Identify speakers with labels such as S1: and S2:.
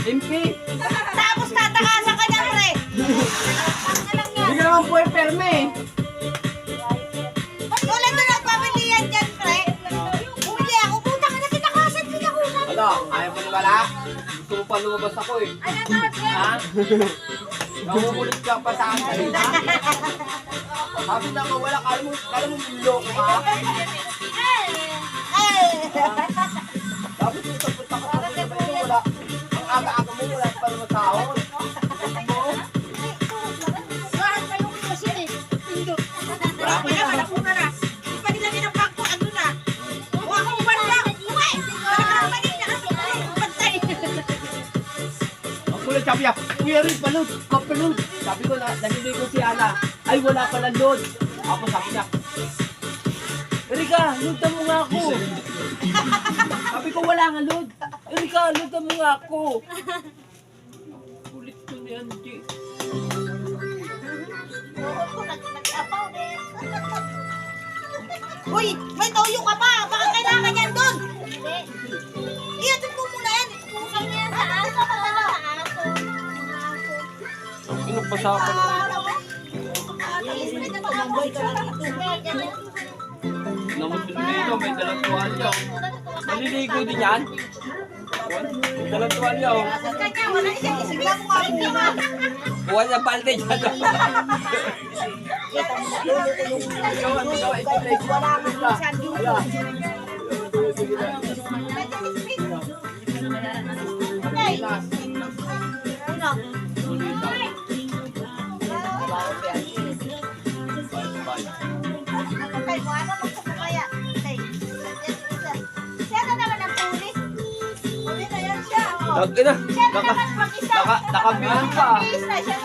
S1: MP.
S2: Tapos tatakasan ka niya, pre.
S1: Hindi ka naman po yung perme.
S2: Tulad na nagpamilihan dyan, pre. Bumili ako, puta ka na tinakasan, pinakusan.
S1: Ano, ayaw mo wala? Gusto mo pa lumabas ako eh. Ha? Namumulit ka pa sa akin kanina. Sabi na nga wala, kala mo niloko ka. Sabi ko sa punta ka pa sa bayo, wala. Ang aga-aga mo, wala pa naman sahod. Ang kulit, sabi niya, Kuya Riz, balot, kapalot. Sabi ko, naliligo si Ana. Ay, wala pala load. Ako sabi niya, Erika, loadan mo nga ako. Sabi ko, wala nga load. Erika, loadan mo nga ako. Kulit ko ni Angie.
S2: Uy, may toyo ka pa. Baka kailangan yan doon. Iatid mo muna yan.
S1: Pinagpasa pa na. Namutin dito, may dalang tuwalya. Maliligo din yan. May dalang tuwalya.
S2: Wala isang isipin mo nga.
S1: Buwan niya palte dyan.
S2: Wala nga minsan dito.
S1: Naka-bilin pa.